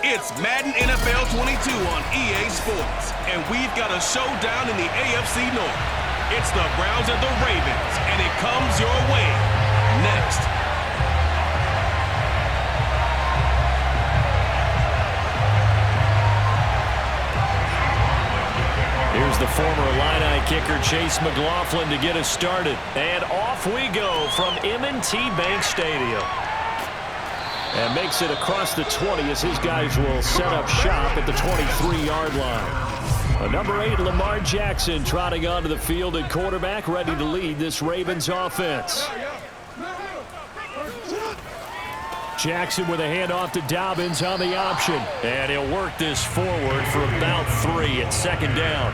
It's Madden NFL 22 on EA Sports, and we've got a showdown in the AFC North. It's the Browns and the Ravens, and it comes your way next. Here's the former Illini kicker Chase McLaughlin to get us started. And off we go from M&T Bank Stadium. And makes it across the 20 as his guys will set up shop at the 23-yard line. Number 8, Lamar Jackson, trotting onto the field at quarterback, ready to lead this Ravens offense. Jackson with a handoff to Dobbins on the option. And he'll work this forward for about 3 at second down.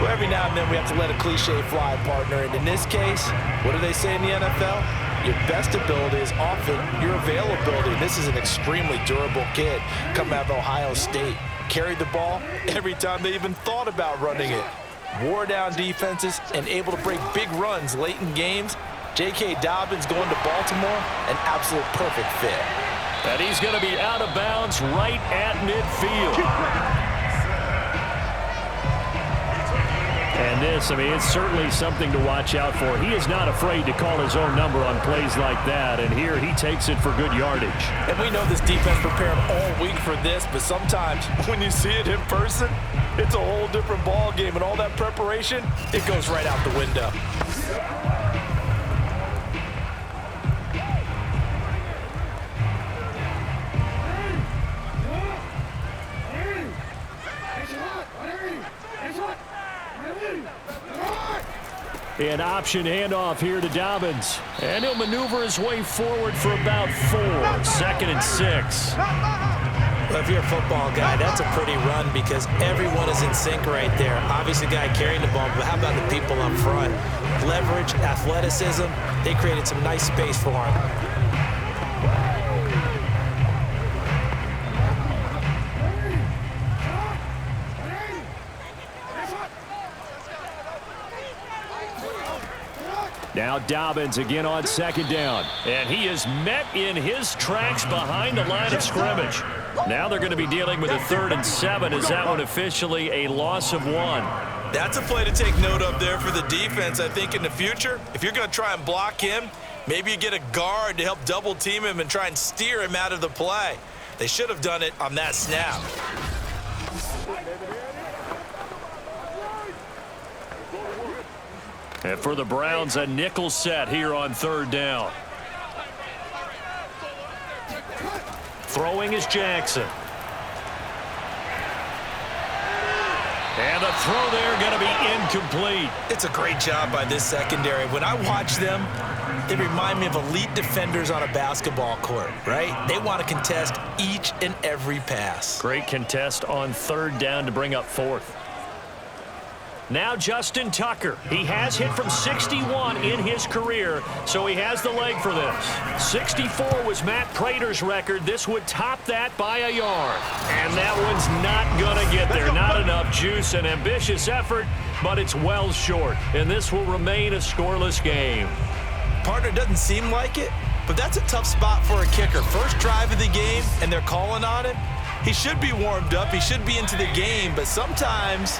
Well, every now and then we have to let a cliche fly, partner. And in this case, what do they say in the NFL? Your best ability is often your availability. This is an extremely durable kid coming out of Ohio State. Carried the ball every time they even thought about running it. Wore down defenses and able to break big runs late in games. J.K. Dobbins going to Baltimore, an absolute perfect fit. And he's going to be out of bounds right at midfield. And this, it's certainly something to watch out for. He is not afraid to call his own number on plays like that, and here he takes it for good yardage. And we know this defense prepared all week for this, but sometimes when you see it in person, it's a whole different ball game, and all that preparation, it goes right out the window. An option handoff here to Dobbins. And he'll maneuver his way forward for about 4. 2nd and 6. Well, if you're a football guy, that's a pretty run because everyone is in sync right there. Obviously, the guy carrying the ball, but how about the people up front? Leverage, athleticism, they created some nice space for him. Now Dobbins again on 2nd down. And he is met in his tracks behind the line of scrimmage. Now they're going to be dealing with a 3rd and 7. Is that one officially a loss of 1? That's a play to take note of there for the defense. I think in the future, if you're going to try and block him, maybe you get a guard to help double team him and try and steer him out of the play. They should have done it on that snap. And for the Browns, a nickel set here on 3rd down. Throwing is Jackson. And the throw there going to be incomplete. It's a great job by this secondary. When I watch them, they remind me of elite defenders on a basketball court, right? They want to contest each and every pass. Great contest on 3rd down to bring up 4th. Now Justin Tucker. He has hit from 61 in his career, so he has the leg for this. 64 was Matt Prater's record. This would top that by a yard. And that one's not going to get there. Not enough juice. An ambitious effort, but it's well short. And this will remain a scoreless game. Partner, doesn't seem like it, but that's a tough spot for a kicker. First drive of the game, and they're calling on him. He should be warmed up. He should be into the game, but sometimes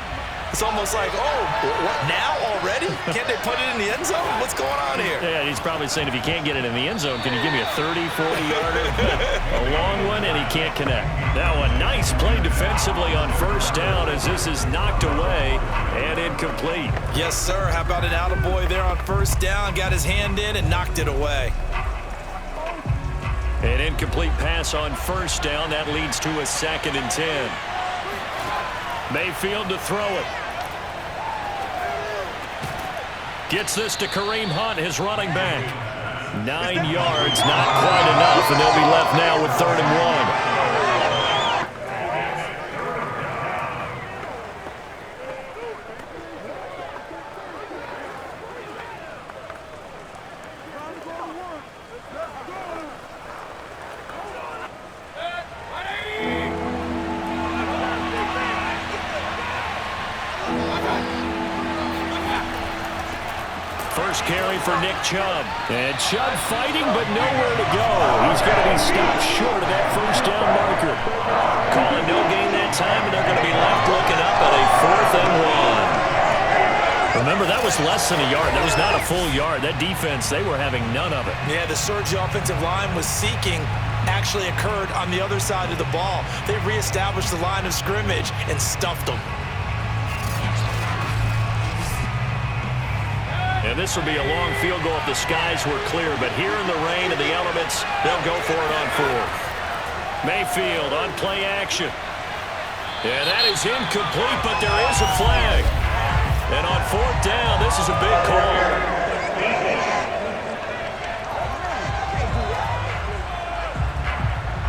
it's almost like, oh, what, now already? Can't they put it in the end zone? What's going on here? Yeah, he's probably saying, if you can't get it in the end zone, can you give me a 30, 40-yarder? A long one, and he can't connect. Now a nice play defensively on 1st down as this is knocked away and incomplete. Yes, sir. How about an attaboy there on 1st down? Got his hand in and knocked it away. An incomplete pass on 1st down. That leads to a 2nd and 10. Mayfield to throw it. Gets this to Kareem Hunt, his running back. 9 yards, not quite enough, and they'll be left now with 3rd and 1. first carry for Nick Chubb. And Chubb fighting, but nowhere to go. He's going to be stopped short of that first down marker. Calling no gain that time, and they're going to be left looking up at a 4th and 1. Remember, that was less than a yard. That was not a full yard. That defense, they were having none of it. Yeah, the surge the offensive line was seeking actually occurred on the other side of the ball. They reestablished the line of scrimmage and stuffed them. And this will be a long field goal if the skies were clear. But here in the rain and the elements, they'll go for it on 4th. Mayfield on play action. And that is incomplete, but there is a flag. And on 4th down, this is a big call.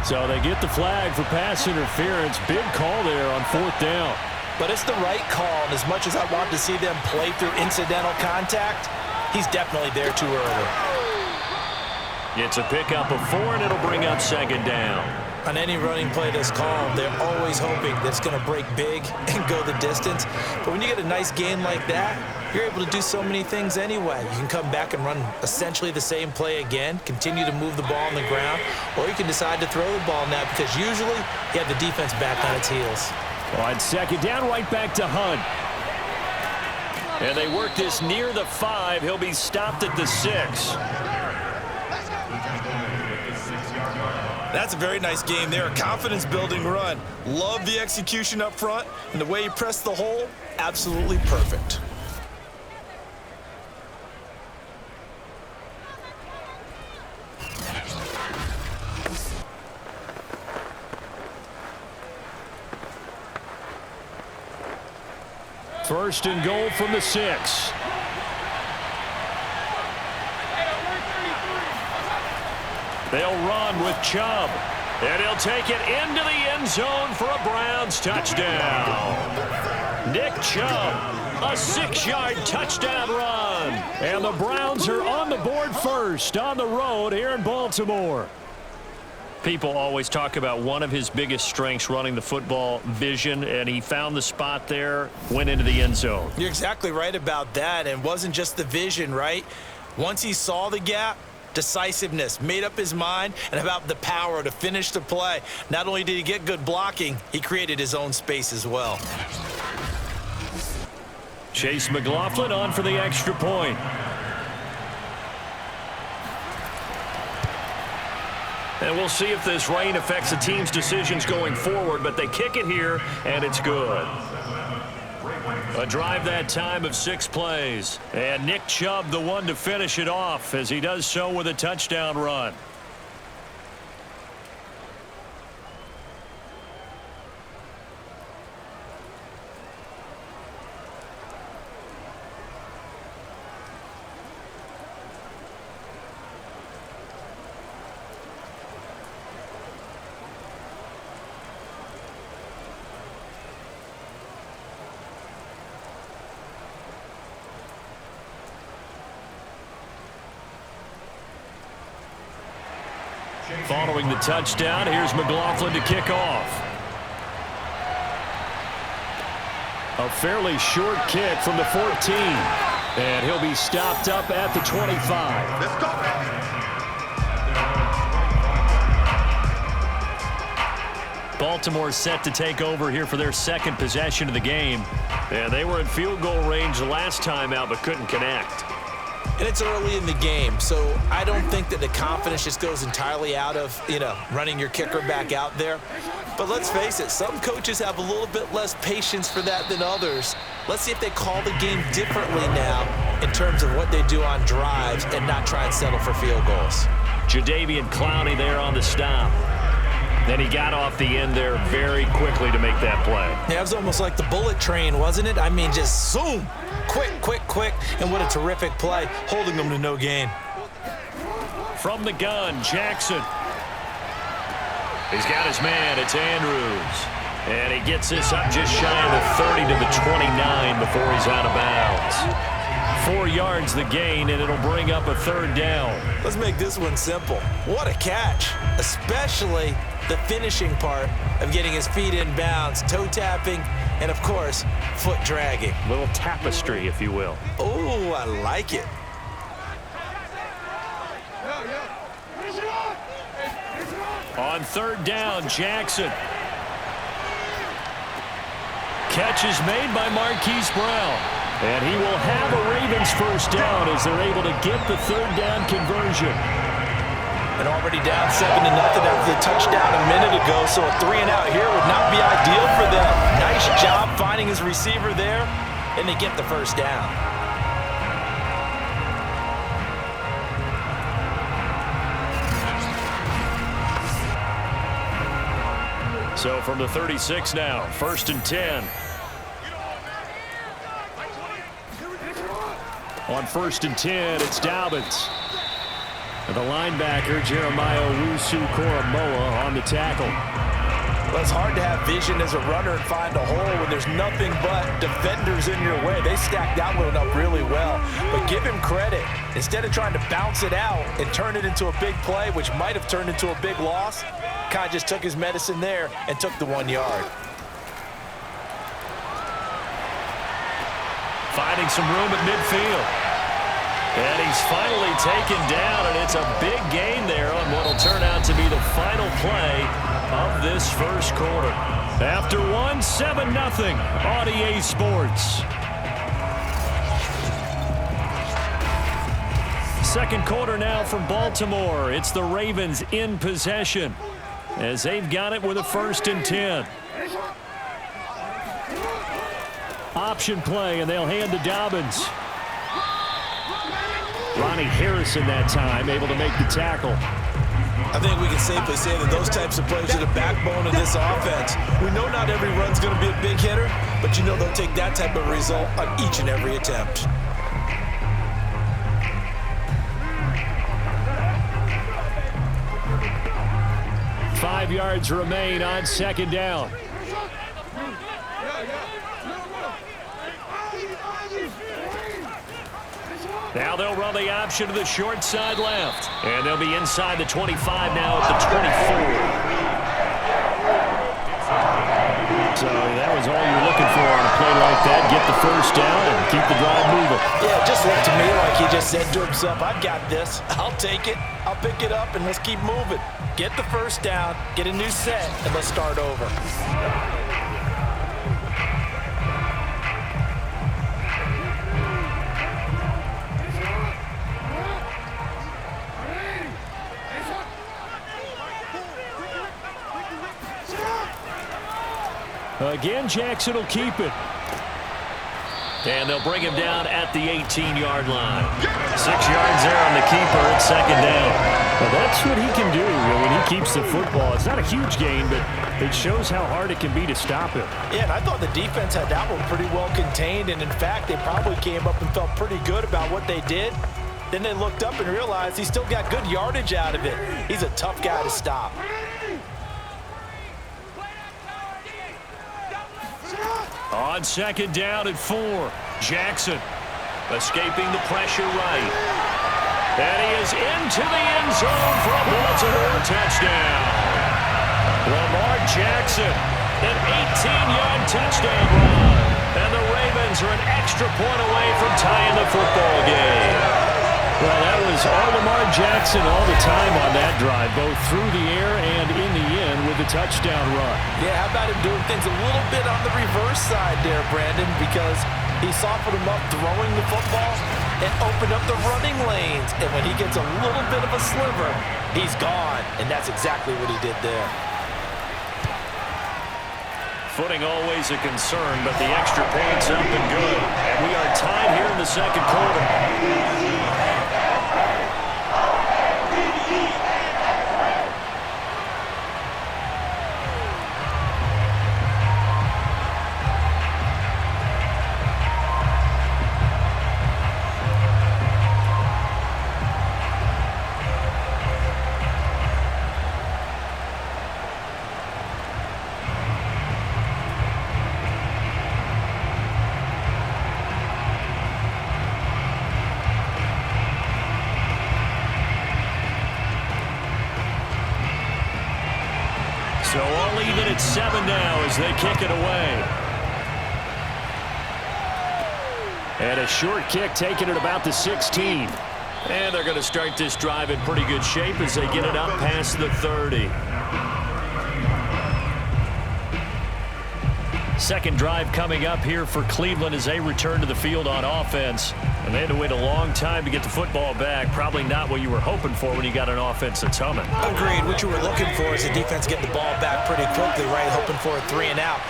So they get the flag for pass interference. Big call there on 4th down. But it's the right call, and as much as I want to see them play through incidental contact, he's definitely there too early. It's a pickup of 4, and it'll bring up 2nd down. On any running play that's called, they're always hoping that it's going to break big and go the distance. But when you get a nice game like that, you're able to do so many things anyway. You can come back and run essentially the same play again, continue to move the ball on the ground, or you can decide to throw the ball now because usually you have the defense back on its heels. On 2nd down, right back to Hunt. And they work this near the 5. He'll be stopped at the 6. That's a very nice game there. A confidence-building run. Love the execution up front, and the way he pressed the hole, absolutely perfect. First and goal from the 6. They'll run with Chubb. And he'll take it into the end zone for a Browns touchdown. Nick Chubb, a 6-yard touchdown run. And the Browns are on the board first on the road here in Baltimore. People always talk about one of his biggest strengths running the football, vision, and he found the spot there, went into the end zone. You're exactly right about that, and it wasn't just the vision, right? Once he saw the gap, decisiveness, made up his mind, and about the power to finish the play. Not only did he get good blocking, he created his own space as well. Chase McLaughlin on for the extra point. And we'll see if this rain affects the team's decisions going forward, but they kick it here, and it's good. A drive that time of 6 plays. And Nick Chubb, the one to finish it off, as he does so with a touchdown run. Following the touchdown, here's McLaughlin to kick off. A fairly short kick from the 14. And he'll be stopped up at the 25. Let's go. Baltimore set to take over here for their second possession of the game. And they were in field goal range the last time out but couldn't connect. And it's early in the game, so I don't think that the confidence just goes entirely out of, running your kicker back out there. But let's face it, some coaches have a little bit less patience for that than others. Let's see if they call the game differently now in terms of what they do on drives and not try and settle for field goals. Jadeveon Clowney there on the stop. Then he got off the end there very quickly to make that play. Yeah, it was almost like the bullet train, wasn't it? I mean, just zoom. Quick, quick, quick. And what a terrific play, holding them to no gain. From the gun, Jackson. He's got his man. It's Andrews. And he gets this up just shy of the 30 to the 29 before he's out of bounds. 4 yards the gain, and it'll bring up a 3rd down. Let's make this one simple. What a catch, especially the finishing part of getting his feet in bounds, toe tapping, and of course, foot dragging. Little tapestry, if you will. Oh, I like it. On third down, Jackson. Catch is made by Marquise Brown. And he will have a Ravens first down as they're able to get the third down conversion. And already down 7-0 after the touchdown a minute ago, so a 3-and-out here would not be ideal for them. Nice job finding his receiver there, and they get the first down. So from the 36 now, 1st and 10. On 1st and 10, it's Dobbins. And the linebacker, Jeremiah Owusu-Koramoah, on the tackle. Well, it's hard to have vision as a runner and find a hole when there's nothing but defenders in your way. They stacked that one up really well. But give him credit. Instead of trying to bounce it out and turn it into a big play, which might have turned into a big loss, kind of just took his medicine there and took the 1 yard. Finding some room at midfield. And he's finally taken down, and it's a big gain there on what will turn out to be the final play of this first quarter. After one, 7-0 on EA Sports. Second quarter now from Baltimore. It's the Ravens in possession as they've got it with a 1st and 10. Option play, and they'll hand to Dobbins. Ronnie Harrison that time able to make the tackle. I think we can safely say that those types of plays are the backbone of this offense. We know not every run's going to be a big hitter, but you know they'll take that type of result on each and every attempt. Five yards remain on 2nd down. Now they'll run the option to the short side left. And they'll be inside the 25 now at the 24. So that was all you're looking for on a play like that. Get the first down and keep the drive moving. Yeah, it just looked to me like he just said to himself, I've got this. I'll take it. I'll pick it up, and let's keep moving. Get the first down, get a new set, and let's start over. Again, Jackson will keep it. And they'll bring him down at the 18-yard line. 6 yards there on the keeper at 2nd down. Well, that's what he can do when he keeps the football. It's not a huge gain, but it shows how hard it can be to stop him. Yeah, and I thought the defense had that one pretty well contained, and in fact, they probably came up and felt pretty good about what they did. Then they looked up and realized he still got good yardage out of it. He's a tough guy to stop. On 2nd down at 4, Jackson escaping the pressure right. And he is into the end zone for a Baltimore touchdown. Lamar Jackson, an 18-yard touchdown run. And the Ravens are an extra point away from tying the football game. Well, that was all Lamar Jackson all the time on that drive, both through the air and in the end with the touchdown run. Yeah, how about him doing things a little bit on the reverse side there, Brandon, because he softened him up throwing the football and opened up the running lanes. And when he gets a little bit of a sliver, he's gone. And that's exactly what he did there. Footing always a concern, but the extra point's up and good. And we are tied here in the second quarter. So all even at 7 now as they kick it away. And a short kick taken at about the 16. And they're going to start this drive in pretty good shape as they get it up past the 30. Second drive coming up here for Cleveland as they return to the field on offense. And they had to wait a long time to get the football back. Probably not what you were hoping for when you got an offense that's humming. Agreed. What you were looking for is the defense getting the ball back pretty quickly, right? Hoping for a 3 and out.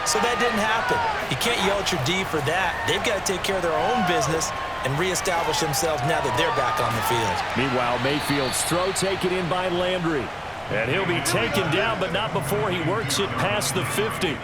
So that didn't happen. You can't yell at your D for that. They've got to take care of their own business and reestablish themselves now that they're back on the field. Meanwhile, Mayfield's throw taken in by Landry. And he'll be taken down, but not before he works it past the 50.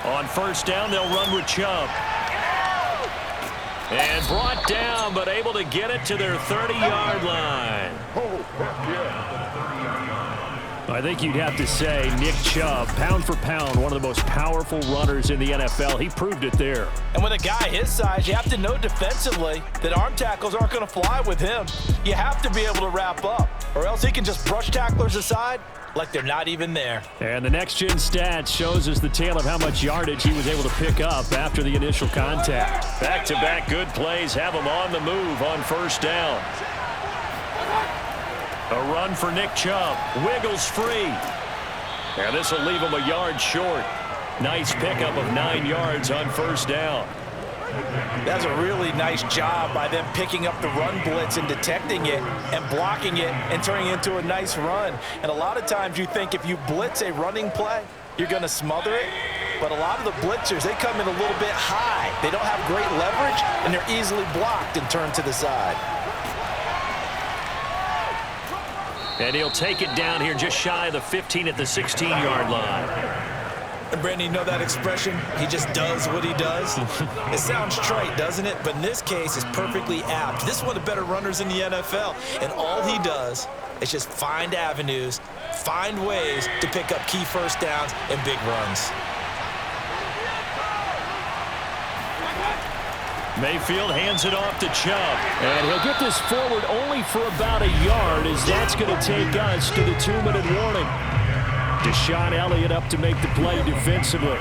On first down, they'll run with Chubb. And brought down, but able to get it to their 30-yard line. I think you'd have to say Nick Chubb, pound for pound, one of the most powerful runners in the NFL. He proved it there. And with a guy his size, you have to know defensively that arm tackles aren't going to fly with him. You have to be able to wrap up, or else he can just brush tacklers aside like they're not even there. And the next-gen stats shows us the tale of how much yardage he was able to pick up after the initial contact. Back-to-back good plays have him on the move on first down. A run for Nick Chubb. Wiggles free. And this will leave him a yard short. Nice pickup of 9 yards on first down. That's a really nice job by them picking up the run blitz and detecting it and blocking it and turning it into a nice run. And a lot of times you think if you blitz a running play, you're going to smother it. But a lot of the blitzers, they come in a little bit high. They don't have great leverage, and they're easily blocked and turned to the side. And he'll take it down here just shy of the 15 at the 16-yard line. And Brandon, you know that expression? He just does what he does. It sounds trite, doesn't it? But in this case, it's perfectly apt. This is one of the better runners in the NFL. And all he does is just find avenues, find ways to pick up key first downs and big runs. Mayfield hands it off to Chubb. And he'll get this forward only for about a yard, as that's going to take us to the 2-minute warning. Deshaun Elliott up to make the play defensively.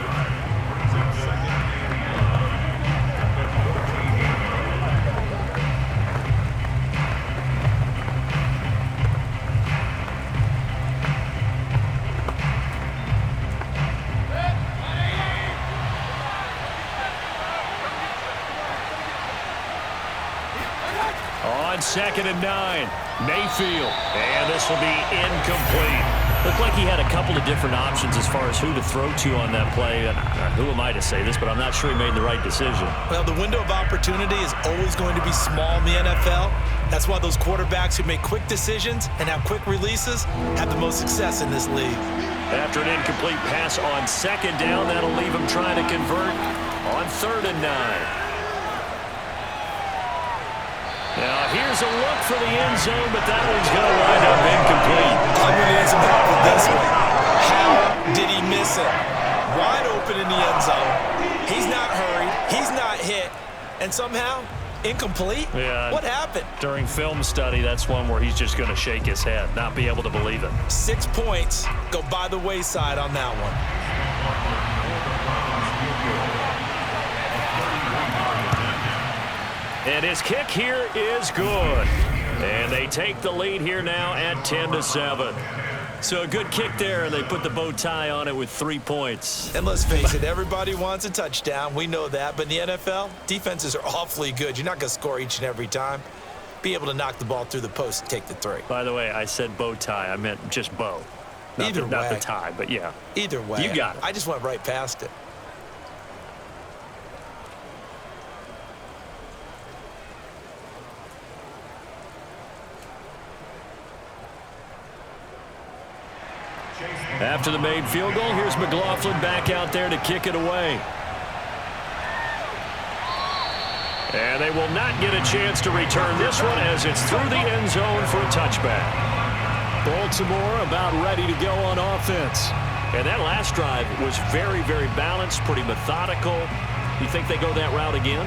On 2nd and 9, Mayfield. And this will be incomplete. Looked like he had a couple of different options as far as who to throw to on that play. And who am I to say this, but I'm not sure he made the right decision. Well, the window of opportunity is always going to be small in the NFL. That's why those quarterbacks who make quick decisions and have quick releases have the most success in this league. After an incomplete pass on 2nd down, that'll leave him trying to convert on 3rd and 9. Now, here's a look for the end zone, but that one's going to wind up incomplete. I'm going to need some help with this one. How did he miss it? Wide open in the end zone. He's not hurried. He's not hit. And somehow, incomplete? Yeah. What happened? During film study, that's one where he's just going to shake his head, not be able to believe it. 6 points go by the wayside on that one. And his kick here is good. And they take the lead here now at 10-7. So a good kick there, and they put the bow tie on it with 3 points. And let's face it, everybody wants a touchdown. We know that. But in the NFL, defenses are awfully good. You're not going to score each and every time. Be able to knock the ball through the post and take the 3. By the way, I said bow tie. I meant just bow. Not the tie, but yeah. Either way. You got it. I just went right past it. After the made field goal, here's McLaughlin back out there to kick it away. And they will not get a chance to return this one as it's through the end zone for a touchback. Baltimore about ready to go on offense. And that last drive was very, very balanced, pretty methodical. You think they go that route again?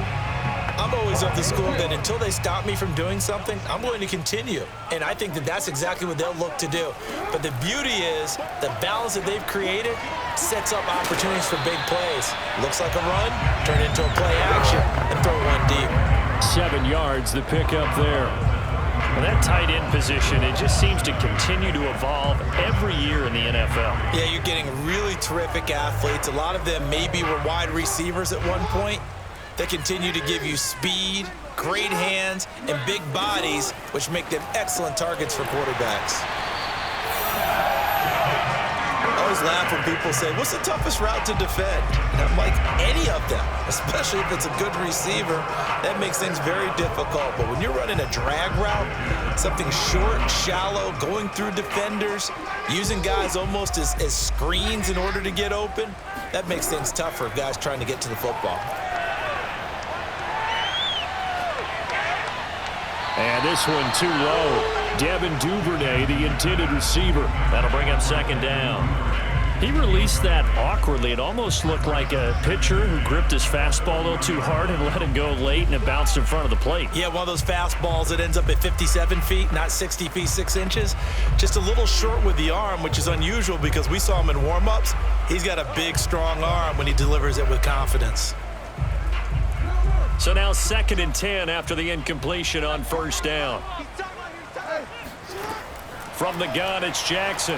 I'm always of the school that until they stop me from doing something, I'm going to continue. And I think that that's exactly what they'll look to do. But the beauty is the balance that they've created sets up opportunities for big plays. Looks like a run, turn into a play action, and throw one deep. 7 yards, the pickup there. And that tight end position, it just seems to continue to evolve every year in the NFL. Yeah, you're getting really terrific athletes. A lot of them maybe were wide receivers at one point. They continue to give you speed, great hands, and big bodies, which make them excellent targets for quarterbacks. I always laugh when people say, what's the toughest route to defend? And I'm like, any of them, especially if it's a good receiver. That makes things very difficult. But when you're running a drag route, something short, shallow, going through defenders, using guys almost as screens in order to get open, that makes things tough for guys trying to get to the football. And this one too low. Devin Duvernay, the intended receiver. That'll bring up second down. He released that awkwardly. It almost looked like a pitcher who gripped his fastball a little too hard and let it go late, and it bounced in front of the plate. Yeah, one of those fastballs that ends up at 57 feet, not 60 feet, 6 inches. Just a little short with the arm, which is unusual because we saw him in warm-ups. He's got a big, strong arm when he delivers it with confidence. So now 2nd and 10 after the incompletion on first down. From the gun, it's Jackson.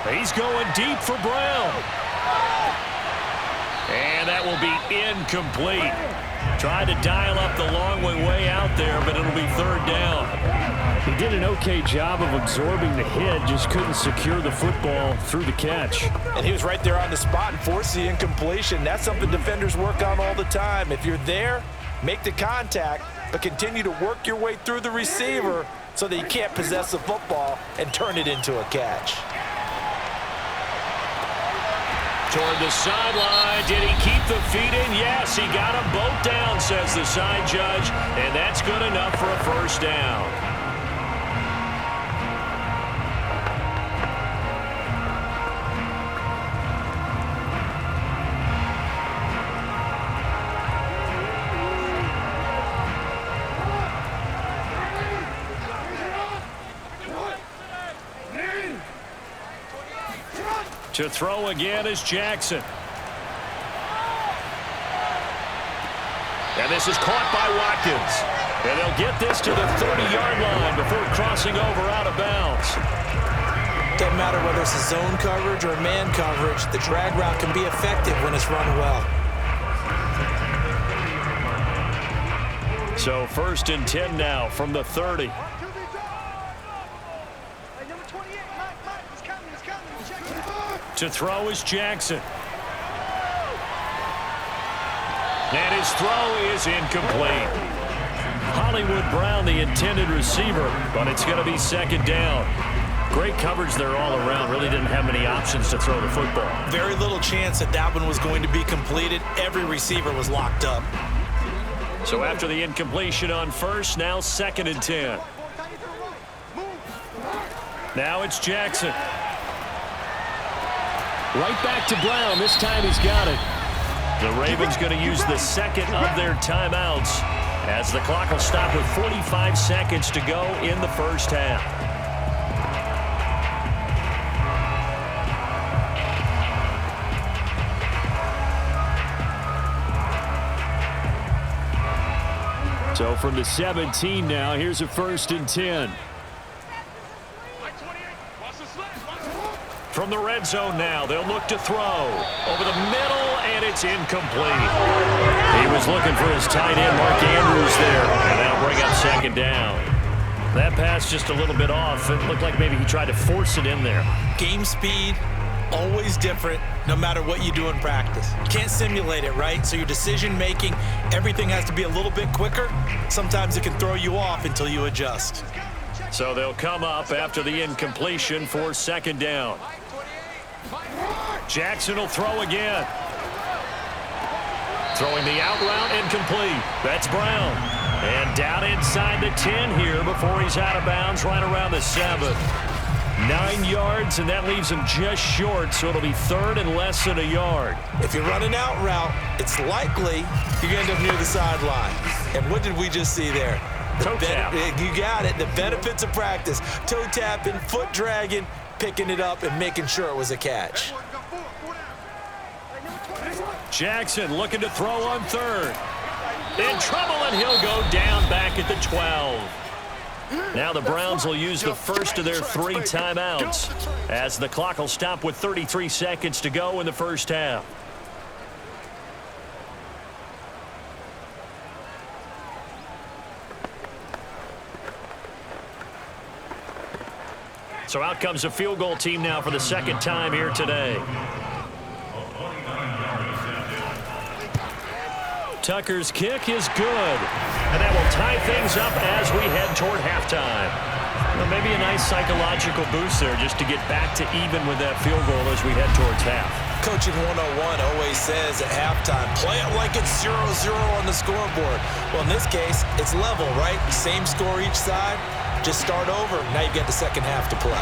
He's going deep for Brown. And that will be incomplete. Tried to dial up the long way out there, but it'll be 3rd down. He did an okay job of absorbing the hit, just couldn't secure the football through the catch. And he was right there on the spot and forced the incompletion. That's something defenders work on all the time. If you're there, make the contact, but continue to work your way through the receiver so that you can't possess the football and turn it into a catch. Toward the sideline. Did he keep the feet in? Yes, he got them both down, says the side judge, and that's good enough for a first down. To throw again is Jackson. And this is caught by Watkins. And they'll get this to the 30-yard line before crossing over out of bounds. Doesn't matter whether it's a zone coverage or man coverage, the drag route can be effective when it's run well. So 1st and 10 now from the 30. To throw is Jackson. And his throw is incomplete. Hollywood Brown, the intended receiver, but it's going to be 2nd down. Great coverage there all around. Really didn't have many options to throw the football. Very little chance that that one was going to be completed. Every receiver was locked up. So after the incompletion on first, now 2nd and 10. Now it's Jackson. Right back to Brown. This time he's got it. The Ravens going to use the 2nd of their timeouts as the clock will stop with 45 seconds to go in the first half. So from the 17 now, here's a 1st and 10. From the red zone now, they'll look to throw. Over the middle, and it's incomplete. He was looking for his tight end, Mark Andrews, there, and that'll bring up 2nd down. That pass just a little bit off. It looked like maybe he tried to force it in there. Game speed, always different, no matter what you do in practice. You can't simulate it, right? So your decision-making, everything has to be a little bit quicker. Sometimes it can throw you off until you adjust. So they'll come up after the incompletion for 2nd down. Jackson will throw again. Throwing the out route incomplete. That's Brown. And down inside the 10 here before he's out of bounds right around the 7. 9 yards, and that leaves him just short, so it'll be 3rd and less than a yard. If you're running out route, it's likely you're going to end up near the sideline. And what did we just see there? Toe tap. You got it. The benefits of practice. Toe tapping, foot dragging, picking it up, and making sure it was a catch. Jackson looking to throw on 3rd. In trouble, and he'll go down back at the 12. Now the Browns will use the first of their 3 timeouts as the clock will stop with 33 seconds to go in the first half. So out comes a field goal team now for the 2nd time here today. Tucker's kick is good. And that will tie things up as we head toward halftime. Well, maybe a nice psychological boost there just to get back to even with that field goal as we head towards half. Coaching 101 always says at halftime, play it like it's 0-0 on the scoreboard. Well, in this case, it's level, right? Same score each side. Just start over. Now you get the second half to play.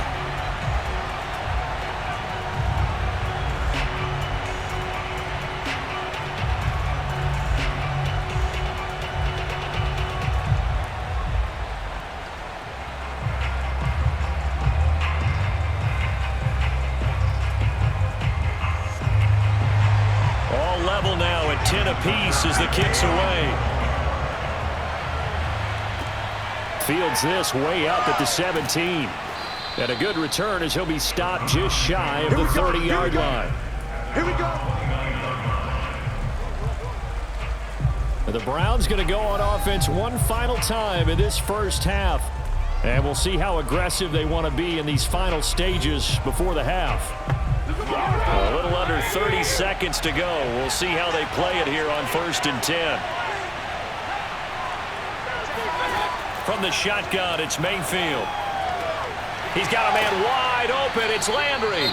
Level now at 10 apiece as the kick's away. Fields this way up at the 17. And a good return as he'll be stopped just shy of the 30-yard line. Here we go. The Browns going to go on offense one final time in this first half. And we'll see how aggressive they want to be in these final stages before the half. A little under 30 seconds to go. We'll see how they play it here on 1st and 10. From the shotgun, it's Mayfield. He's got a man wide open. It's Landry.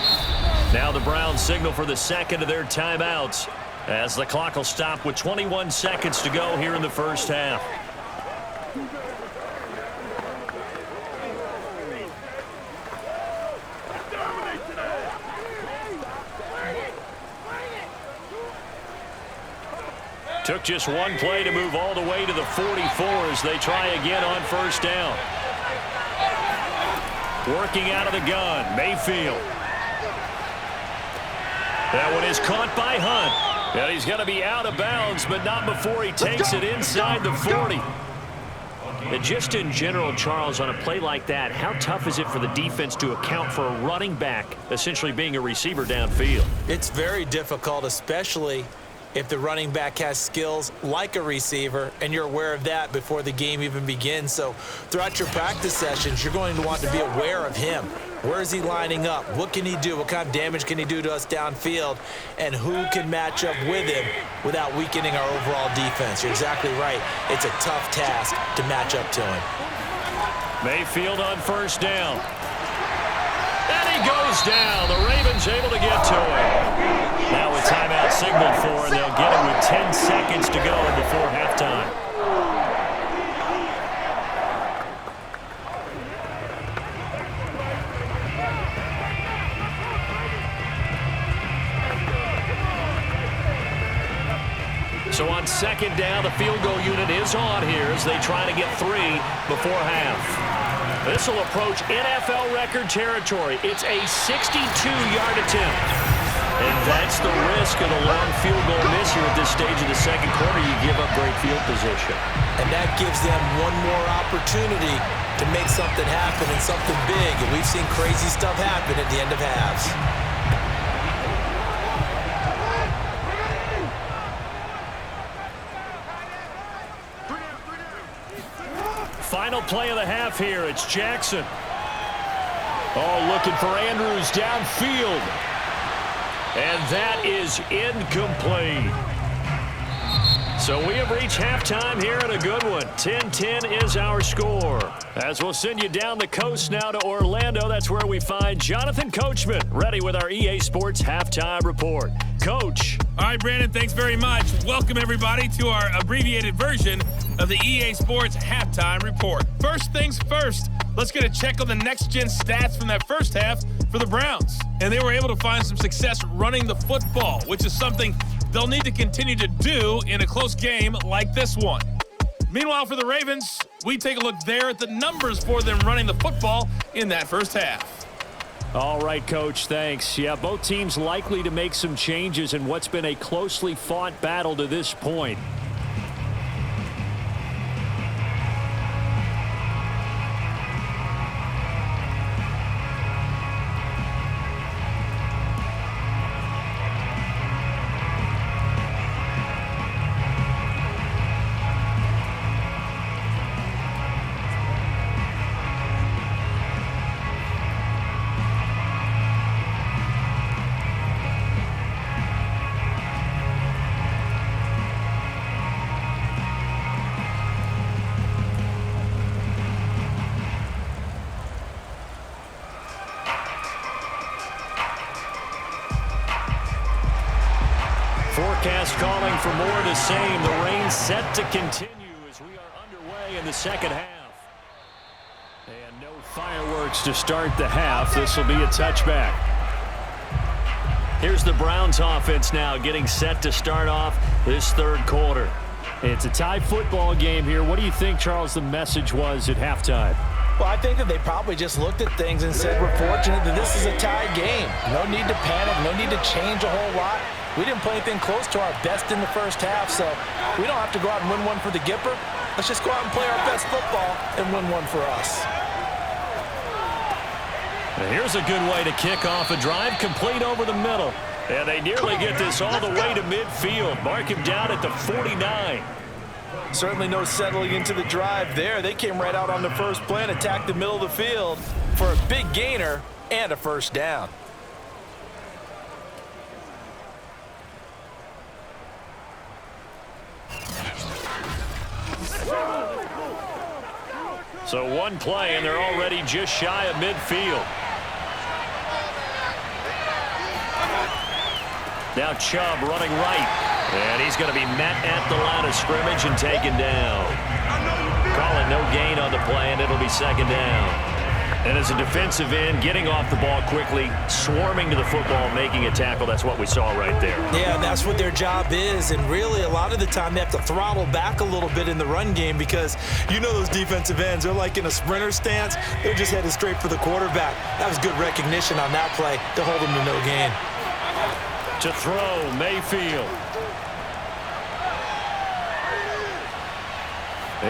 Now the Browns signal for the 2nd of their timeouts as the clock will stop with 21 seconds to go here in the first half. Took just one play to move all the way to the 44 as they try again on 1st down. Working out of the gun, Mayfield. That one is caught by Hunt. And he's going to be out of bounds, but not before he takes it inside the 40. And just in general, Charles, on a play like that, how tough is it for the defense to account for a running back essentially being a receiver downfield? It's very difficult, especially if the running back has skills like a receiver, and you're aware of that before the game even begins. So throughout your practice sessions, you're going to want to be aware of him. Where is he lining up? What can he do? What kind of damage can he do to us downfield? And who can match up with him without weakening our overall defense? You're exactly right. It's a tough task to match up to him. Mayfield on 1st down. And he goes down. The Ravens able to get to him. Now a timeout signaled for, and they'll get him with 10 seconds to go before halftime. So on 2nd down, the field goal unit is on here as they try to get 3 before half. This will approach NFL record territory. It's a 62-yard attempt. And that's the risk of the long field goal miss here at this stage of the 2nd quarter. You give up great field position. And that gives them one more opportunity to make something happen and something big. And we've seen crazy stuff happen at the end of halves. Final play of the half here. It's Jackson. Oh, looking for Andrews downfield. And that is incomplete. So we have reached halftime here in a good one. 10-10 is our score. As we'll send you down the coast now to Orlando, that's where we find Jonathan Coachman ready with our EA Sports Halftime Report. Coach. All right, Brandon, thanks very much. Welcome, everybody, to our abbreviated version of the EA Sports Halftime Report. First things first, let's get a check on the next-gen stats from that first half for the Browns. And they were able to find some success running the football, which is something they'll need to continue to do in a close game like this one. Meanwhile, for the Ravens, we take a look there at the numbers for them running the football in that first half. All right, Coach, thanks. Yeah, both teams likely to make some changes in what's been a closely fought battle to this point. Forecast calling for more of the same. The rain set to continue as we are underway in the second half. And no fireworks to start the half. This will be a touchback. Here's the Browns offense now getting set to start off this third quarter. It's a tie football game here. What do you think, Charles, the message was at halftime? Well, I think that they probably just looked at things and said, we're fortunate that this is a tie game. No need to panic, no need to change a whole lot. We didn't play anything close to our best in the first half, so we don't have to go out and win one for the Gipper. Let's just go out and play our best football and win one for us. Here's a good way to kick off a drive, complete over the middle. And they nearly get this all the way to midfield. Mark him down at the 49. Certainly no settling into the drive there. They came right out on the first play and attacked the middle of the field for a big gainer and a first down. So one play, and they're already just shy of midfield. Now Chubb running right. And he's going to be met at the line of scrimmage and taken down. Call it no gain on the play, and it'll be second down. And as a defensive end, getting off the ball quickly, swarming to the football, making a tackle, that's what we saw right there. Yeah, and that's what their job is. And really, a lot of the time, they have to throttle back a little bit in the run game because you know those defensive ends, they're like in a sprinter stance. They're just headed straight for the quarterback. That was good recognition on that play to hold them to no gain. To throw, Mayfield.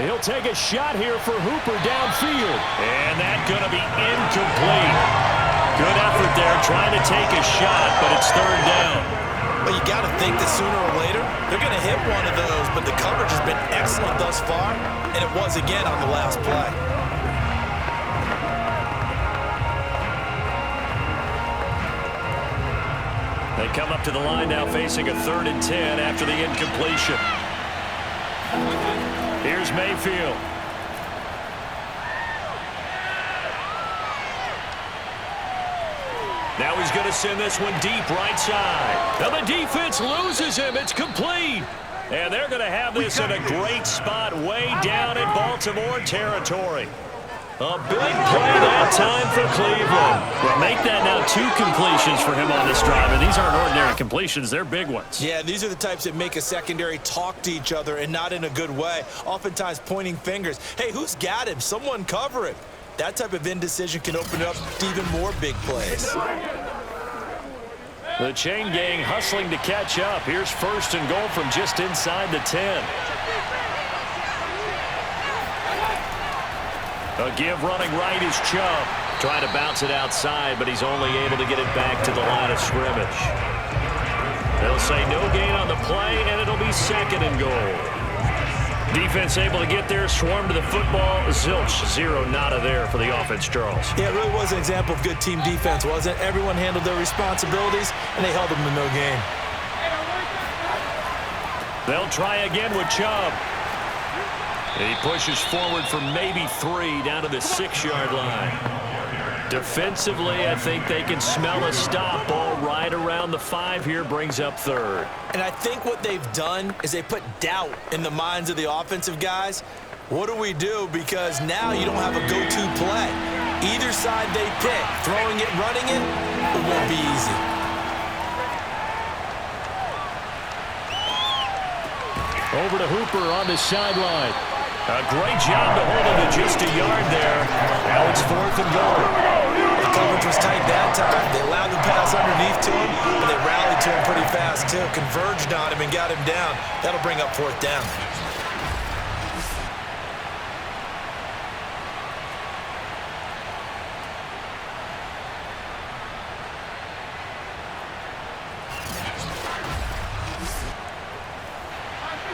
He'll take a shot here for Hooper downfield. And that's going to be incomplete. Good effort there trying to take a shot, but it's third down. Well, you got to think that sooner or later, they're going to hit one of those, but the coverage has been excellent thus far, and it was again on the last play. They come up to the line now facing a 3rd and 10 after the incompletion. Here's Mayfield. Now he's going to send this one deep right side. Now the defense loses him. It's complete. And they're going to have this in a great spot way down in Baltimore territory. A big play that time for Cleveland. Well, make that now 2 completions for him on this drive. And these aren't ordinary completions. They're big ones. Yeah, these are the types that make a secondary talk to each other and not in a good way. Oftentimes pointing fingers. Hey, who's got him? Someone cover him. That type of indecision can open up to even more big plays. The chain gang hustling to catch up. Here's 1st and goal from just inside the 10. A give running right is Chubb. Trying to bounce it outside, but he's only able to get it back to the line of scrimmage. They'll say no gain on the play, and it'll be 2nd and goal. Defense able to get there, swarm to the football. Zilch, 0 nada there for the offense, Charles. Yeah, it really was an example of good team defense, wasn't it? Everyone handled their responsibilities, and they held them to no gain. They'll try again with Chubb. He pushes forward for maybe 3 down to the 6-yard line. Defensively, I think they can smell a stop ball right around the 5 here, brings up 3rd. And I think what they've done is they put doubt in the minds of the offensive guys. What do we do? Because now you don't have a go-to play. Either side they pick, throwing it, running it won't be easy. Over to Hooper on the sideline. A great job to hold him to just a yard there. Now it's 4th and goal. The coverage was tight that time. They allowed the pass underneath to him, but they rallied to him pretty fast, too. Converged on him and got him down. That'll bring up 4th down.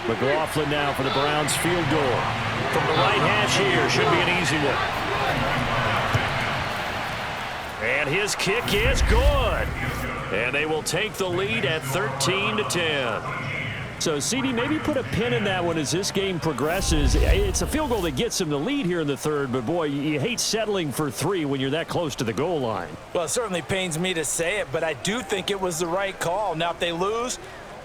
McLaughlin now for the Browns field goal. From the right hash here, should be an easy one. And his kick is good. And they will take the lead at 13-10. So, CD, maybe put a pin in that one as this game progresses. It's a field goal that gets him the lead here in the third, but, boy, you hate settling for 3 when you're that close to the goal line. Well, it certainly pains me to say it, but I do think it was the right call. Now, if they lose,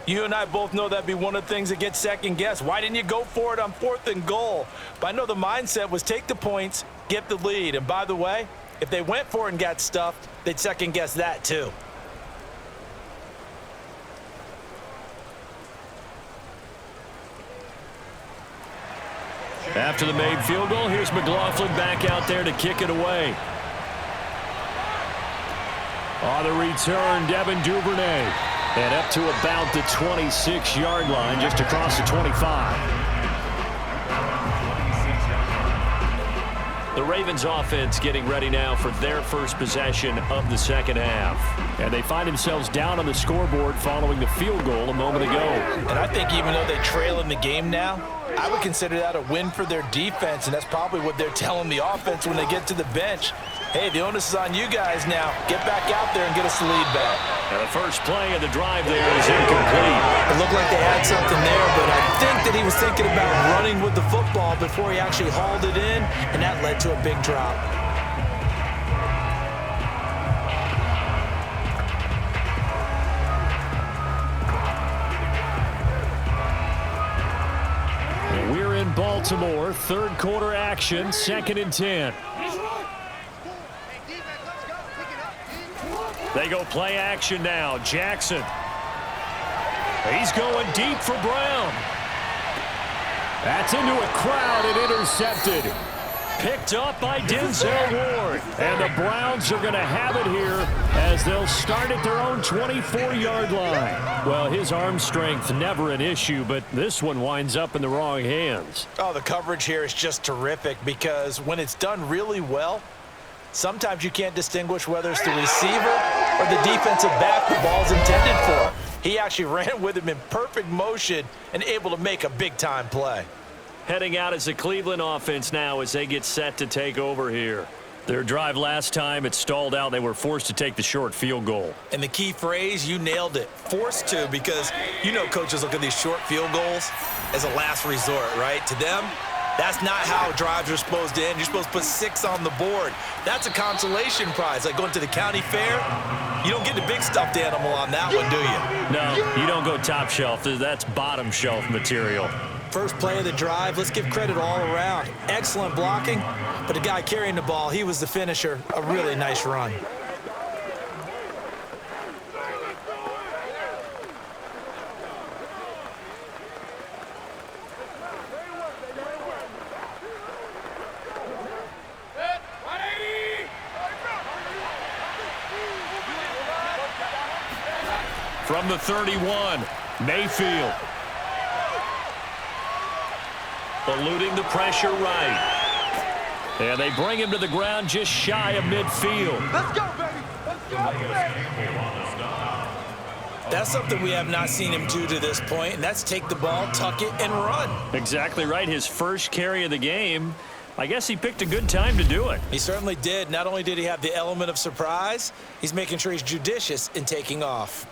you and I both know that'd be one of the things that gets second-guessed. Why didn't you go for it on 4th and goal? But I know the mindset was take the points, get the lead. And by the way, if they went for it and got stuffed, they'd second-guess that too. After the made field goal, here's McLaughlin back out there to kick it away. On the return, Devin Duvernay. And up to about the 26-yard line, just across the 25. The Ravens offense getting ready now for their first possession of the second half. And they find themselves down on the scoreboard following the field goal a moment ago. And I think even though they trail in the game now, I would consider that a win for their defense, and that's probably what they're telling the offense when they get to the bench. Hey, the onus is on you guys now. Get back out there and get us the lead back. And the first play of the drive there is incomplete. It looked like they had something there, but I think that he was thinking about running with the football before he actually hauled it in, and that led to a big drop. We're in Baltimore, third quarter action, 2nd and 10. They go play action now. Jackson. He's going deep for Brown. That's into a crowd and intercepted. Picked up by Denzel Ward. And the Browns are going to have it here as they'll start at their own 24-yard line. Well, his arm strength never an issue, but this one winds up in the wrong hands. Oh, the coverage here is just terrific because when it's done really well, sometimes you can't distinguish whether it's the receiver or the defensive back the ball's intended for. He actually ran with him in perfect motion and able to make a big-time play. Heading out as the Cleveland offense now as they get set to take over here. Their drive last time, it stalled out. They were forced to take the short field goal. And the key phrase, you nailed it, forced to, because you know coaches look at these short field goals as a last resort, right? To them, that's not how drives are supposed to end. You're supposed to put 6 on the board. That's a consolation prize. Like going to the county fair, you don't get the big stuffed animal on that one, do you? No, you don't go top shelf. That's bottom shelf material. First play of the drive, let's give credit all around. Excellent blocking, but the guy carrying the ball, he was the finisher. A really nice run. From the 31, Mayfield. Eluding the pressure right. And they bring him to the ground just shy of midfield. Let's go, baby. Let's go. That's something we have not seen him do to this point, and that's take the ball, tuck it, and run. Exactly right. His first carry of the game. I guess he picked a good time to do it. He certainly did. Not only did he have the element of surprise, he's making sure he's judicious in taking off.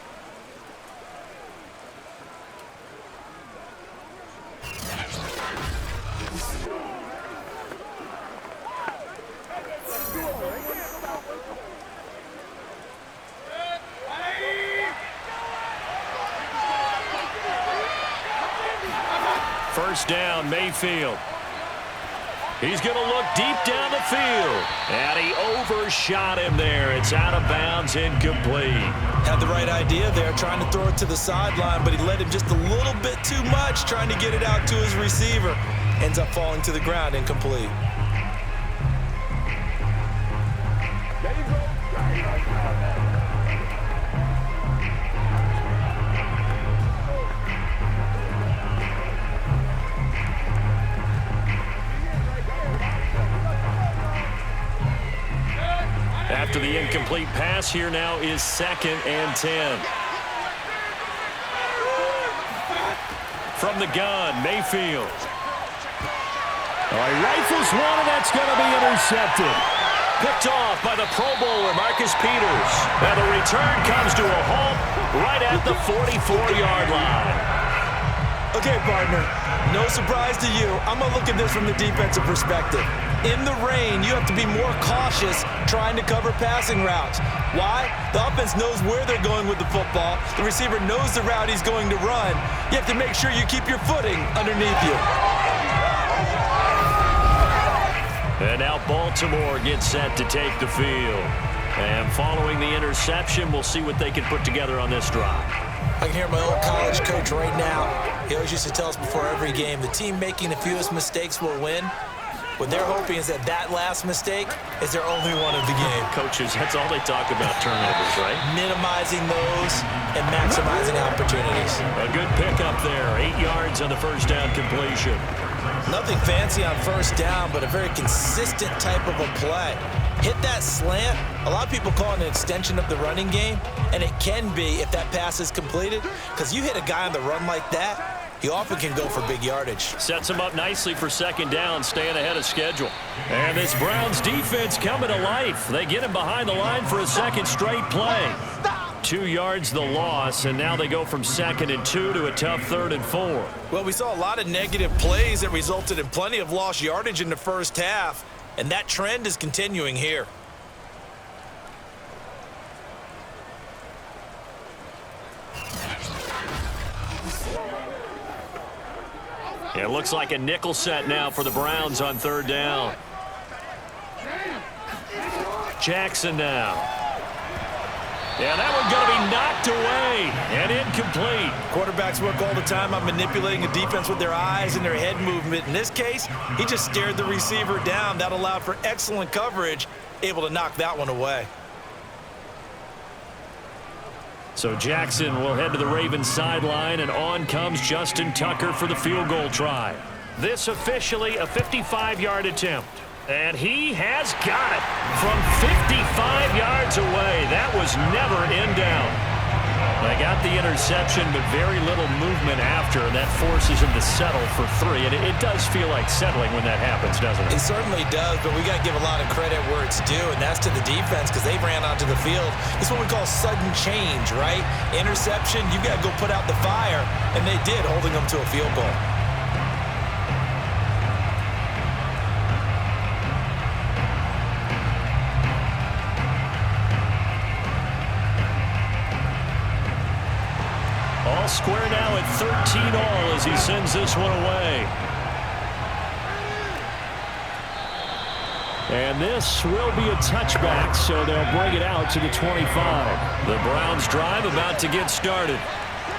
First down, Mayfield. He's going to look deep down the field. And he overshot him there. It's out of bounds, incomplete. Had the right idea there, trying to throw it to the sideline, but he led him just a little bit too much, trying to get it out to his receiver. Ends up falling to the ground, incomplete. After the incomplete pass, here now is 2nd and 10. From the gun, Mayfield. All right, rifles one, and that's going to be intercepted. Picked off by the Pro Bowler, Marcus Peters. And the return comes to a halt right at the 44-yard line. Okay, partner, no surprise to you. I'm going to look at this from the defensive perspective. In the rain, you have to be more cautious trying to cover passing routes. Why? The offense knows where they're going with the football. The receiver knows the route he's going to run. You have to make sure you keep your footing underneath you. And now Baltimore gets set to take the field. And following the interception, we'll see what they can put together on this drive. I can hear my old college coach right now. He always used to tell us before every game, the team making the fewest mistakes will win. What they're hoping is that that last mistake is their only one of the game. Coaches, that's all they talk about, turnovers, right? Minimizing those and maximizing opportunities. A good pickup there, 8 yards on the first down completion. Nothing fancy on first down, but a very consistent type of a play. Hit that slant. A lot of people call it an extension of the running game, and it can be if that pass is completed, because you hit a guy on the run like that, he often can go for big yardage. Sets him up nicely for 2nd down, staying ahead of schedule. And this Browns defense coming to life. They get him behind the line for a 2nd straight play. 2 yards the loss, and now they go from 2nd and 2 to a tough 3rd and 4. Well, we saw a lot of negative plays that resulted in plenty of lost yardage in the first half, and that trend is continuing here. It looks like a nickel set now for the Browns on 3rd down. Jackson now. Yeah, that one's going to be knocked away and incomplete. Quarterbacks work all the time on manipulating a defense with their eyes and their head movement. In this case, he just stared the receiver down. That allowed for excellent coverage, able to knock that one away. So Jackson will head to the Ravens sideline, and on comes Justin Tucker for the field goal try. This officially a 55-yard attempt. And he has got it from 55 yards away. That was never in doubt. They got the interception, but very little movement after, and that forces him to settle for 3. And it does feel like settling when that happens, doesn't it? It certainly does, but we got to give a lot of credit where it's due, and that's to the defense because they ran onto the field. It's what we call sudden change, right? Interception, you got to go put out the fire, and they did, holding them to a field goal. All square now at 13 all as he sends this one away. And this will be a touchback, so they'll bring it out to the 25. The Browns drive about to get started.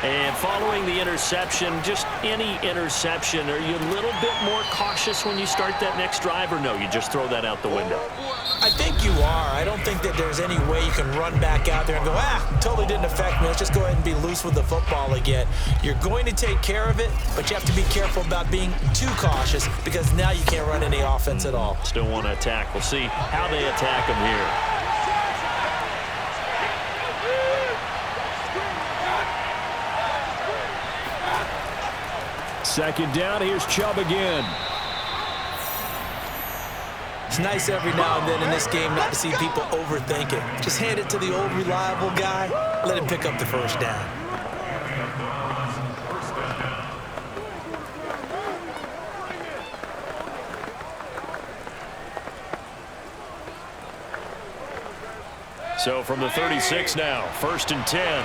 And following the interception, just any interception, are you a little bit more cautious when you start that next drive, or no, you just throw that out the window? I think you are. I don't think that there's any way you can run back out there and go, totally didn't affect me. Let's just go ahead and be loose with the football again. You're going to take care of it, but you have to be careful about being too cautious because now you can't run any offense at all. Still want to attack. We'll see how they attack them here. Second down, here's Chubb again. It's nice every now and then in this game not to see people overthink it. Just hand it to the old reliable guy, let him pick up the first down. So from the 36 now, 1st and 10.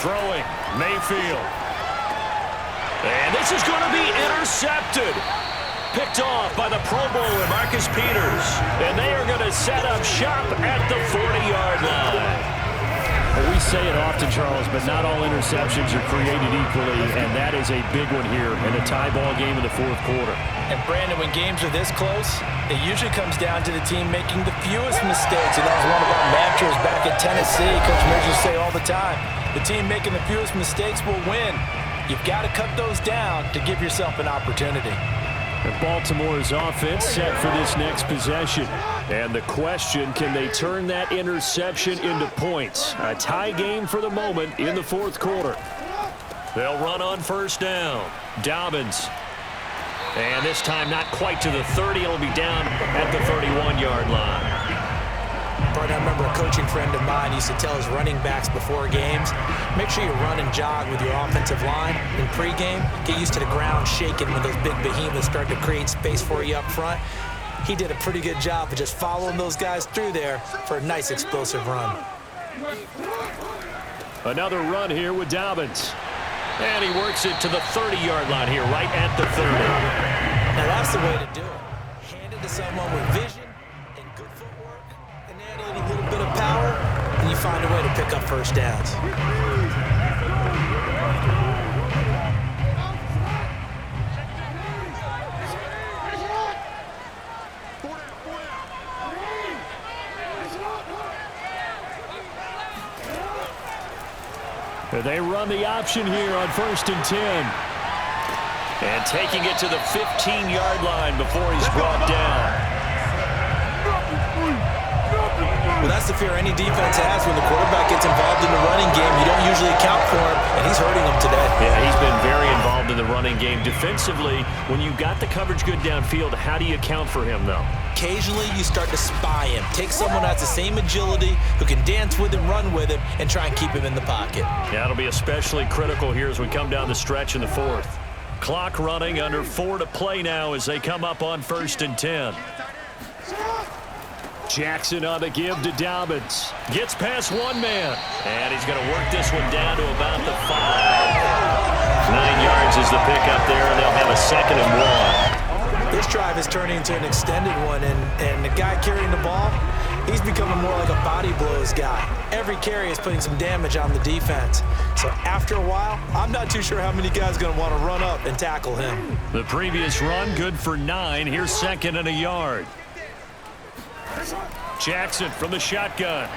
Throwing, Mayfield. And this is going to be intercepted. Picked off by the Pro Bowler, Marcus Peters. And they are going to set up shop at the 40-yard line. Well, we say it often, Charles, but not all interceptions are created equally, and that is a big one here in a tie ball game in the fourth quarter. And, Brandon, when games are this close, it usually comes down to the team making the fewest mistakes. And that was one of our mantras back at Tennessee. Coach Mills used to say all the time, the team making the fewest mistakes will win. You've got to cut those down to give yourself an opportunity. And Baltimore's offense set for this next possession. And the question, can they turn that interception into points? A tie game for the moment in the fourth quarter. They'll run on first down. Dobbins. And this time not quite to the 30. It'll be down at the 31-yard line. But I remember a coaching friend of mine used to tell his running backs before games, make sure you run and jog with your offensive line in pregame. Get used to the ground shaking when those big behemoths start to create space for you up front. He did a pretty good job of just following those guys through there for a nice explosive run. Another run here with Dobbins. And he works it to the 30-yard line here, right at the 30. Now that's the way to do it. Hand it to someone with vision and good footwork, and add in a little bit of power, and you find a way to pick up first downs. They run the option here on 1st and 10. And taking it to the 15-yard line before he's brought down. Well, that's the fear any defense has when the quarterback gets involved in the running game. You don't usually account for him, and he's hurting them today. Yeah, he's been very involved in the running game. Defensively, when you've got the coverage good downfield, how do you account for him, though? Occasionally, you start to spy him. Take someone who has the same agility, who can dance with him, run with him, and try and keep him in the pocket. Yeah, it'll be especially critical here as we come down the stretch in the fourth. Clock running, under 4 to play now as they come up on 1st and 10. Jackson on the give to Dobbins. Gets past one man. And he's going to work this one down to about the 5. 9 yards is the pickup there, and they'll have a 2nd and 1. This drive is turning into an extended one, and the guy carrying the ball, he's becoming more like a body blows guy. Every carry is putting some damage on the defense. So after a while, I'm not too sure how many guys are going to want to run up and tackle him. The previous run, good for 9. Here's 2nd and a yard. Jackson from the shotgun.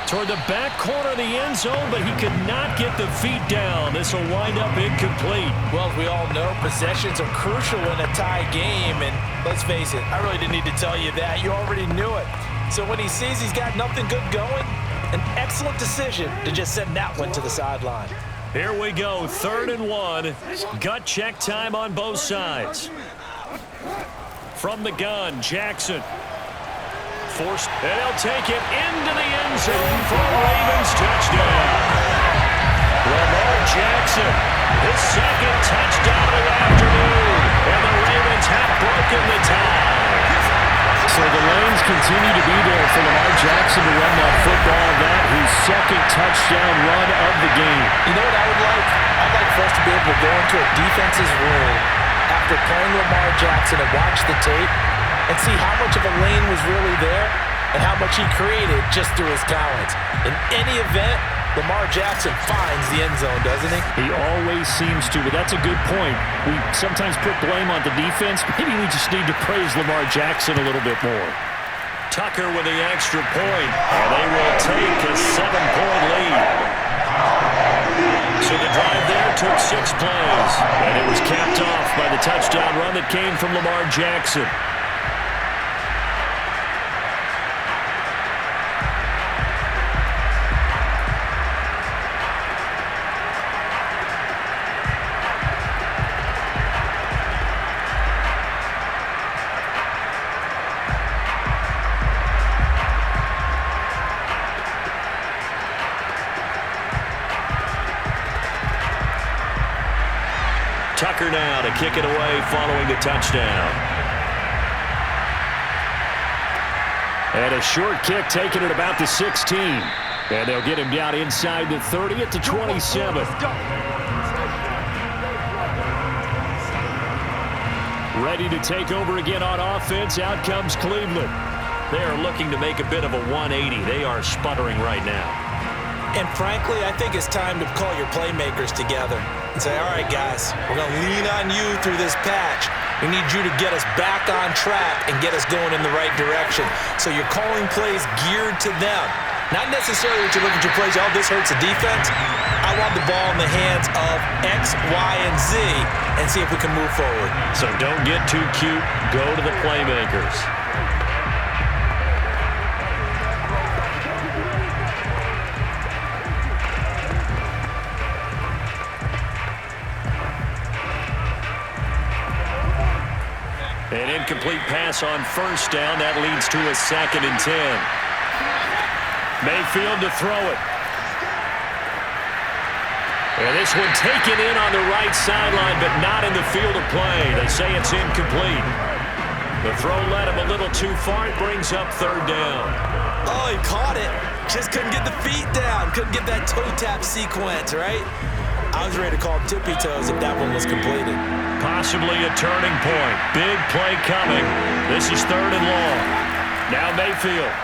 Toward the back corner of the end zone, but he could not get the feet down. This will wind up incomplete. Well, as we all know, possessions are crucial in a tie game. And let's face it, I really didn't need to tell you that. You already knew it. So when he sees he's got nothing good going, an excellent decision to just send that one to the sideline. Here we go, 3rd and 1. Gut check time on both sides. From the gun, Jackson. Forced, and he'll take it into the end zone for a Ravens touchdown. Lamar Jackson, his 2nd touchdown of the afternoon, and the Ravens have broken the tie. So the lanes continue to be there for Lamar Jackson to run that football. That his 2nd touchdown run of the game. You know what I would like? I'd like for us to be able to go into a defense's room after playing Lamar Jackson and watch the tape and see how much of a lane was really there and how much he created just through his talents. In any event, Lamar Jackson finds the end zone, doesn't he? He always seems to, but that's a good point. We sometimes put blame on the defense. Maybe we just need to praise Lamar Jackson a little bit more. Tucker with the extra point, and they will take a 7-point lead. So the drive there took 6 plays, and it was capped off by the touchdown run that came from Lamar Jackson. Tucker now to kick it away following the touchdown. And a short kick taken at about the 16. And they'll get him down inside the 30 at the 27. Ready to take over again on offense. Out comes Cleveland. They are looking to make a bit of a 180. They are sputtering right now. And frankly, I think it's time to call your playmakers together and say, all right, guys, we're going to lean on you through this patch. We need you to get us back on track and get us going in the right direction. So you're calling plays geared to them. Not necessarily that you look at your plays, oh, this hurts the defense. I want the ball in the hands of X, Y, and Z and see if we can move forward. So don't get too cute. Go to the playmakers. An incomplete pass on first down. That leads to a 2nd and 10. Mayfield to throw it. And this one taken in on the right sideline, but not in the field of play. They say it's incomplete. The throw led him a little too far. It brings up 3rd down. Oh, he caught it. Just couldn't get the feet down. Couldn't get that toe tap sequence, right? I was ready to call tippy toes if that one was completed. Possibly a turning point. Big play coming. This is 3rd and long. Now Mayfield.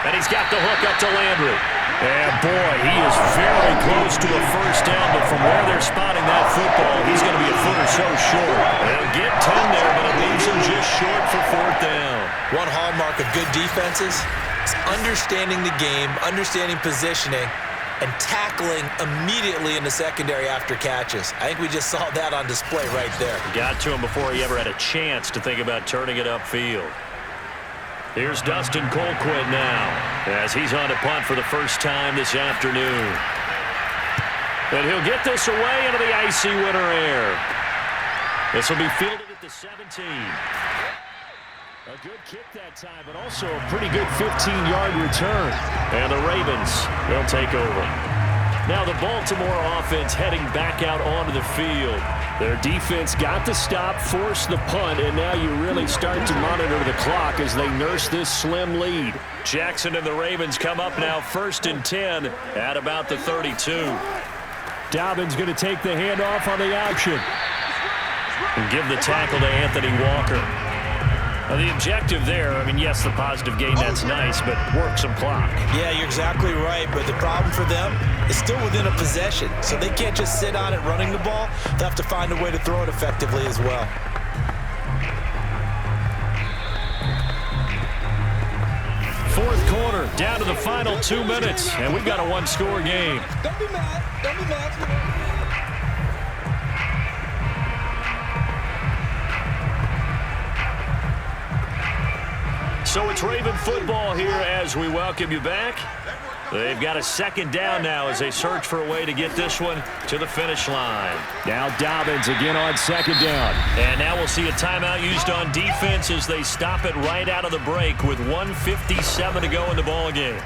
And he's got the hook up to Landry. And boy, he is very close to a first down, but from where they're spotting that football, he's going to be a foot or so short. They'll get 10 there, but it leaves him just short for 4th down. One hallmark of good defenses is understanding the game, understanding positioning, and tackling immediately in the secondary after catches. I think we just saw that on display right there. Got to him before he ever had a chance to think about turning it upfield. Here's Dustin Colquitt now as he's on to punt for the first time this afternoon. And he'll get this away into the icy winter air. This will be fielded at the 17. A good kick that time, but also a pretty good 15-yard return. And the Ravens, they'll take over. Now the Baltimore offense heading back out onto the field. Their defense got the stop, forced the punt, and now you really start to monitor the clock as they nurse this slim lead. Jackson and the Ravens come up now 1st and 10 at about the 32. Dobbins going to take the handoff on the option. And give the tackle to Anthony Walker. Now the objective there, I mean, yes, the positive gain, that's nice, but work some clock. Yeah, you're exactly right, but the problem for them is still within a possession, so they can't just sit on it running the ball. They'll have to find a way to throw it effectively as well. Fourth quarter, down to the final 2 minutes, and we've got a one-score game. Don't be mad. Don't be mad. So it's Raven football here as we welcome you back. They've got a 2nd down now as they search for a way to get this one to the finish line. Now Dobbins again on 2nd down. And now we'll see a timeout used on defense as they stop it right out of the break with 1:57 to go in the ball game.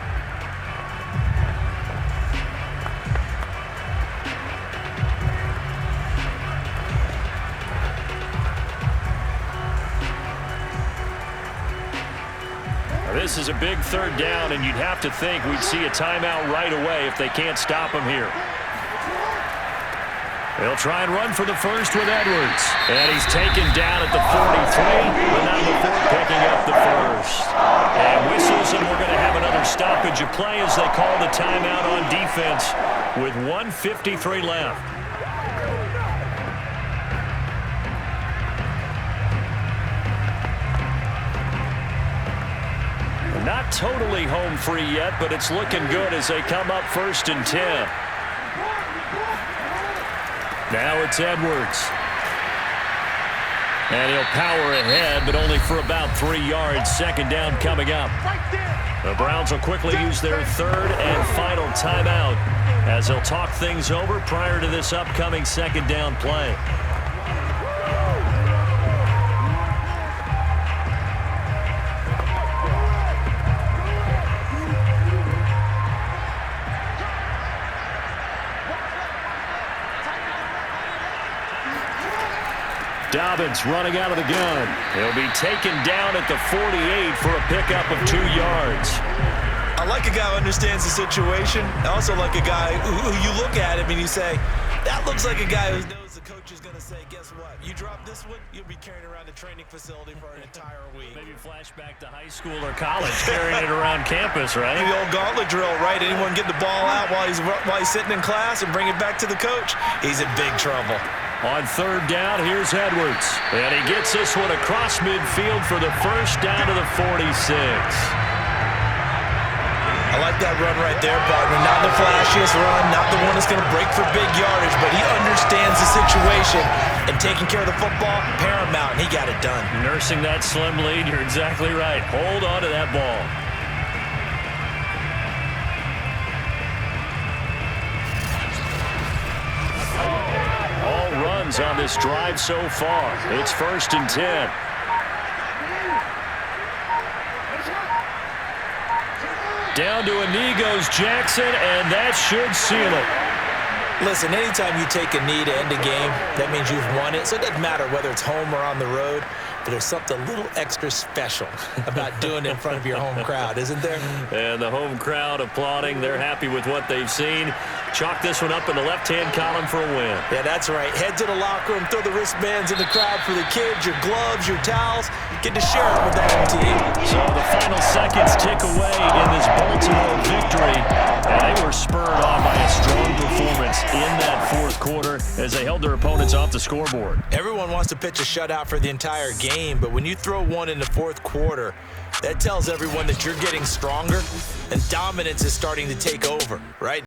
This is a big 3rd down, and you'd have to think we'd see a timeout right away if they can't stop him here. They'll try and run for the first with Edwards. And he's taken down at the 43, but not before picking up the first. And whistles, and we're going to have another stoppage of play as they call the timeout on defense with 1:53 left. Not totally home free yet, but it's looking good as they come up 1st and 10. Now it's Edwards. And he'll power ahead, but only for about 3 yards. 2nd down coming up. The Browns will quickly use their 3rd and final timeout as they'll talk things over prior to this upcoming 2nd down play. Dobbins running out of the gun. He'll be taken down at the 48 for a pickup of 2 yards. I like a guy who understands the situation. I also like a guy who you look at him and you say, that looks like a guy who knows the coach is going to say, guess what? You drop this one, you'll be carrying around the training facility for an entire week. Maybe flashback to high school or college, carrying it around campus, right? The old gauntlet drill, right? Anyone get the ball out while he's sitting in class and bring it back to the coach? He's in big trouble. On third down, here's Edwards. And he gets this one across midfield for the first down to the 46. I like that run right there, partner. Not the flashiest run, not the one that's going to break for big yardage, but he understands the situation, and taking care of the football, paramount, and he got it done. Nursing that slim lead, you're exactly right. Hold on to that ball. All runs on this drive so far. It's 1st and 10. Down to a knee goes Jackson, and that should seal it. Listen, anytime you take a knee to end a game, that means you've won it. So it doesn't matter whether it's home or on the road, but there's something a little extra special about doing it in front of your home crowd, isn't there? And the home crowd applauding. They're happy with what they've seen. Chalk this one up in the left-hand column for a win. Yeah, that's right. Head to the locker room, throw the wristbands in the crowd for the kids, your gloves, your towels. Get to share it with the home team. So the final seconds tick away in this Baltimore victory. And they were spurred on by a strong performance in that fourth quarter as they held their opponents off the scoreboard. Everyone wants to pitch a shutout for the entire game, but when you throw one in the fourth quarter, that tells everyone that you're getting stronger and dominance is starting to take over, right?